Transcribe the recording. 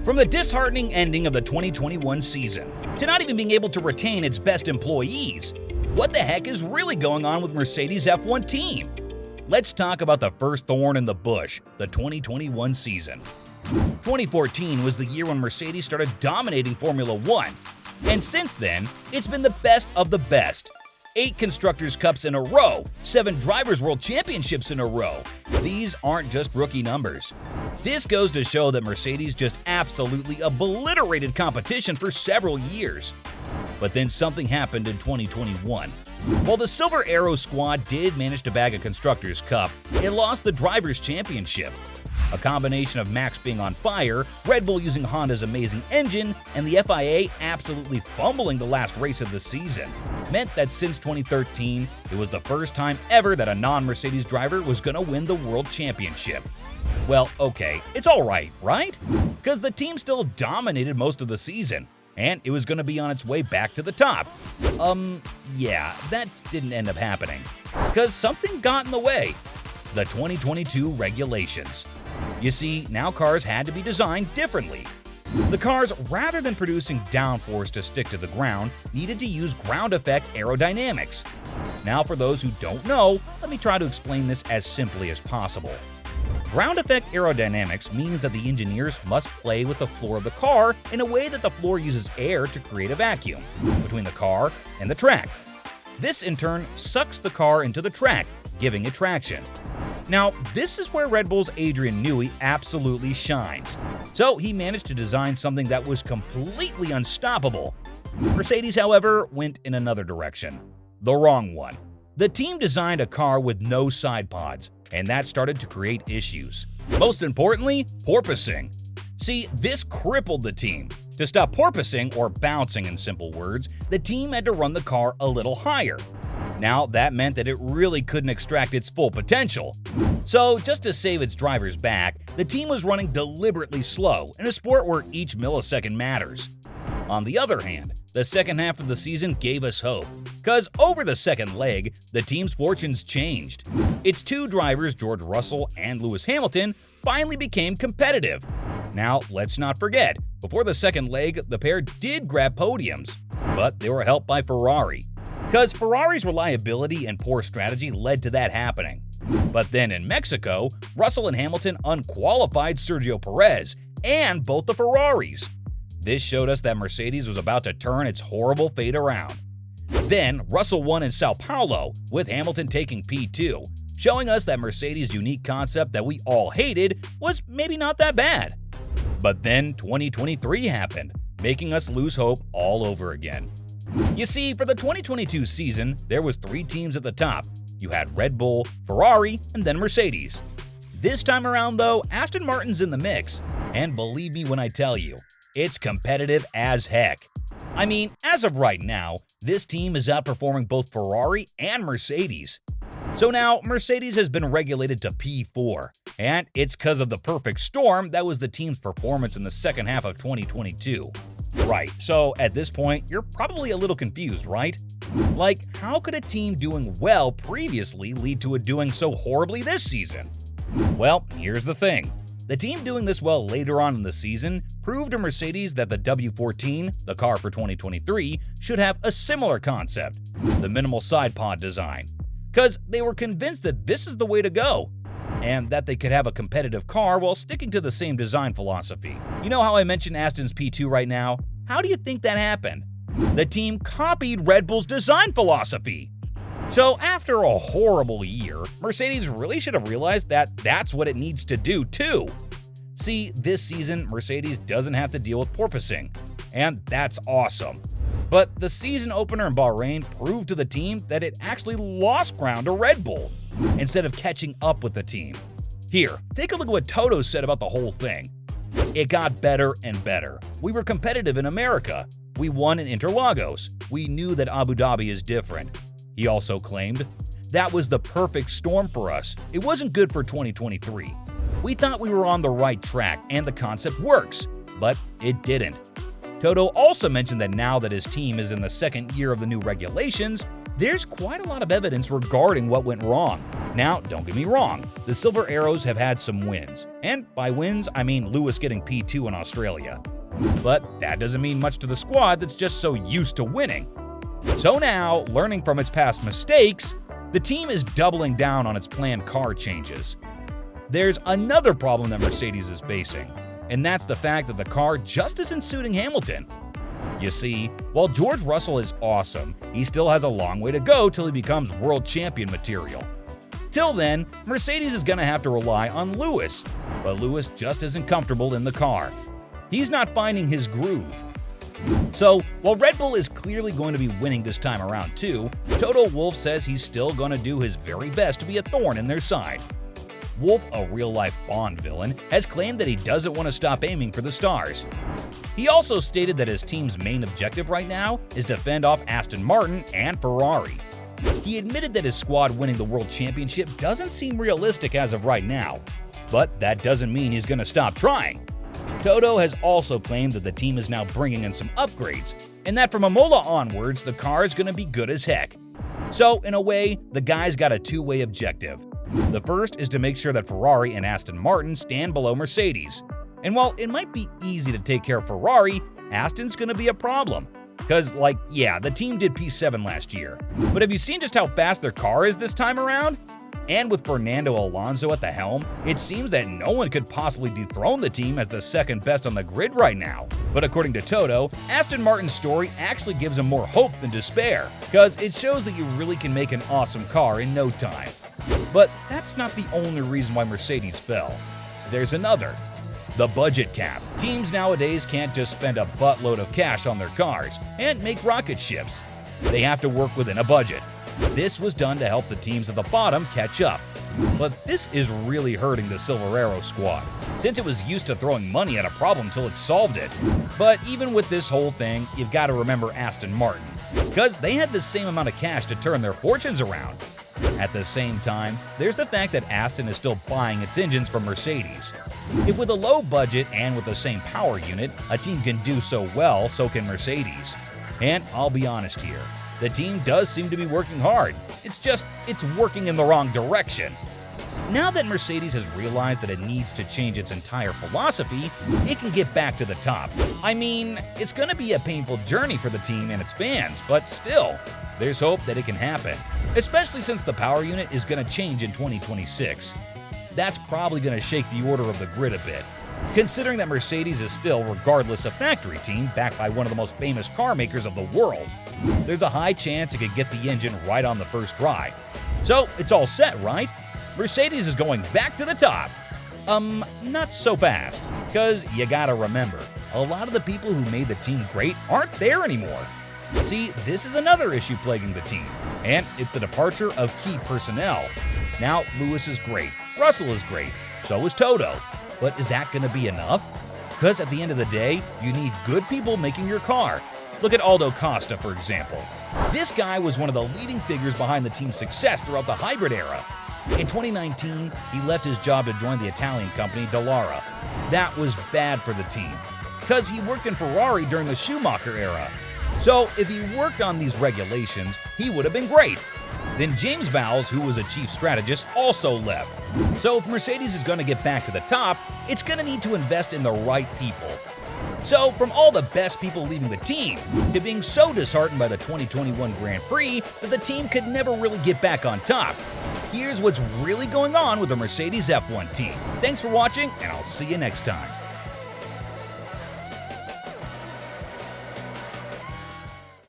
From the disheartening ending of the 2021 season to not even being able to retain its best employees, what the heck is really going on with Mercedes F1 team? Let's talk about the first thorn in the bush, the 2021 season. 2014 was the year when Mercedes started dominating Formula One, and since then, it's been the best of the best. 8 Constructors' Cups in a row, 7 Drivers' World Championships in a row. These aren't just rookie numbers. This goes to show that Mercedes just absolutely obliterated competition for several years. But then something happened in 2021. While the Silver Arrow squad did manage to bag a Constructors' Cup, it lost the Drivers' Championship. A combination of Max being on fire, Red Bull using Honda's amazing engine, and the FIA absolutely fumbling the last race of the season meant that since 2013, it was the first time ever that a non-Mercedes driver was going to win the World Championship. Well, okay, it's alright, right? Because the team still dominated most of the season, and it was going to be on its way back to the top. Yeah, that didn't end up happening, because something got in the way. The 2022 regulations. You see, now cars had to be designed differently. The cars, rather than producing downforce to stick to the ground, needed to use ground effect aerodynamics. Now, for those who don't know, let me try to explain this as simply as possible. Ground effect aerodynamics means that the engineers must play with the floor of the car in a way that the floor uses air to create a vacuum between the car and the track. This, in turn, sucks the car into the track, giving it traction. Now, this is where Red Bull's Adrian Newey absolutely shines. So he managed to design something that was completely unstoppable. Mercedes, however, went in another direction. The wrong one. The team designed a car with no side pods, and that started to create issues. Most importantly, porpoising. See, this crippled the team. To stop porpoising, or bouncing in simple words, the team had to run the car a little higher. Now, that meant that it really couldn't extract its full potential. So, just to save its drivers back, the team was running deliberately slow in a sport where each millisecond matters. On the other hand, the second half of the season gave us hope, because over the second leg, the team's fortunes changed. Its 2 drivers, George Russell and Lewis Hamilton, finally became competitive. Now, let's not forget, before the second leg, the pair did grab podiums, but they were helped by Ferrari. Because Ferrari's reliability and poor strategy led to that happening. But then in Mexico, Russell and Hamilton unqualified Sergio Perez and both the Ferraris. This showed us that Mercedes was about to turn its horrible fate around. Then Russell won in Sao Paulo, with Hamilton taking P2, showing us that Mercedes' unique concept that we all hated was maybe not that bad. But then 2023 happened, making us lose hope all over again. You see, for the 2022 season, there was 3 teams at the top. You had Red Bull, Ferrari, and then Mercedes. This time around, though, Aston Martin's in the mix. And believe me when I tell you, it's competitive as heck. I mean, as of right now, this team is outperforming both Ferrari and Mercedes. So now, Mercedes has been regulated to P4, and it's because of the perfect storm that was the team's performance in the second half of 2022. Right, so at this point, you're probably a little confused, right? Like, how could a team doing well previously lead to it doing so horribly this season? Well, here's the thing. The team doing this well later on in the season proved to Mercedes that the W14, the car for 2023, should have a similar concept, the minimal side pod design. Because they were convinced that this is the way to go, and that they could have a competitive car while sticking to the same design philosophy. You know how I mentioned Aston's P2 right now? How do you think that happened? The team copied Red Bull's design philosophy. So after a horrible year, Mercedes really should have realized that that's what it needs to do too. See, this season, Mercedes doesn't have to deal with porpoising, and that's awesome. But the season opener in Bahrain proved to the team that it actually lost ground to Red Bull, instead of catching up with the team. Here, take a look at what Toto said about the whole thing. It got better and better. We were competitive in America. We won in Interlagos. We knew that Abu Dhabi is different. He also claimed, that was the perfect storm for us. It wasn't good for 2023. We thought we were on the right track and the concept works, but it didn't. Toto also mentioned that now that his team is in the second year of the new regulations, there's quite a lot of evidence regarding what went wrong. Now, don't get me wrong, the Silver Arrows have had some wins, and by wins, I mean Lewis getting P2 in Australia. But that doesn't mean much to the squad that's just so used to winning. So now, learning from its past mistakes, the team is doubling down on its planned car changes. There's another problem that Mercedes is facing, and that's the fact that the car just isn't suiting Hamilton. You see, while George Russell is awesome, he still has a long way to go till he becomes world champion material. Till then, Mercedes is going to have to rely on Lewis, but Lewis just isn't comfortable in the car. He's not finding his groove. So, while Red Bull is clearly going to be winning this time around too, Toto Wolff says he's still going to do his very best to be a thorn in their side. Wolff, a real-life Bond villain, has claimed that he doesn't want to stop aiming for the stars. He also stated that his team's main objective right now is to fend off Aston Martin and Ferrari. He admitted that his squad winning the World Championship doesn't seem realistic as of right now, but that doesn't mean he's going to stop trying. Toto has also claimed that the team is now bringing in some upgrades, and that from Imola onwards, the car is going to be good as heck. So, in a way, the guy's got a two-way objective. The first is to make sure that Ferrari and Aston Martin stand below Mercedes. And while it might be easy to take care of Ferrari, Aston's going to be a problem. Because, yeah, the team did P7 last year. But have you seen just how fast their car is this time around? And with Fernando Alonso at the helm, it seems that no one could possibly dethrone the team as the second best on the grid right now. But according to Toto, Aston Martin's story actually gives him more hope than despair, because it shows that you really can make an awesome car in no time. But that's not the only reason why Mercedes fell. There's another. The budget cap. Teams nowadays can't just spend a buttload of cash on their cars and make rocket ships. They have to work within a budget. This was done to help the teams at the bottom catch up. But this is really hurting the Silver Arrow squad, since it was used to throwing money at a problem till it solved it. But even with this whole thing, you've got to remember Aston Martin, because they had the same amount of cash to turn their fortunes around. At the same time, there's the fact that Aston is still buying its engines from Mercedes. If with a low budget and with the same power unit, a team can do so well, so can Mercedes. And I'll be honest here, the team does seem to be working hard. It's working in the wrong direction. Now that Mercedes has realized that it needs to change its entire philosophy, it can get back to the top. I mean, it's going to be a painful journey for the team and its fans, but still, there's hope that it can happen, especially since the power unit is going to change in 2026. That's probably going to shake the order of the grid a bit. Considering that Mercedes is still, regardless, a factory team backed by one of the most famous car makers of the world, there's a high chance it could get the engine right on the first try. So it's all set, right? Mercedes is going back to the top. Not so fast, because you gotta remember, a lot of the people who made the team great aren't there anymore. See, this is another issue plaguing the team, and it's the departure of key personnel. Now, Lewis is great, Russell is great, so is Toto. But is that going to be enough? Because at the end of the day, you need good people making your car. Look at Aldo Costa, for example. This guy was one of the leading figures behind the team's success throughout the hybrid era. In 2019, he left his job to join the Italian company Dallara. That was bad for the team, because he worked in Ferrari during the Schumacher era. So if he worked on these regulations, he would have been great. Then James Vowles, who was a chief strategist, also left. So if Mercedes is going to get back to the top, it's going to need to invest in the right people. So from all the best people leaving the team, to being so disheartened by the 2021 Grand Prix that the team could never really get back on top, here's what's really going on with the Mercedes F1 team. Thanks for watching, and I'll see you next time.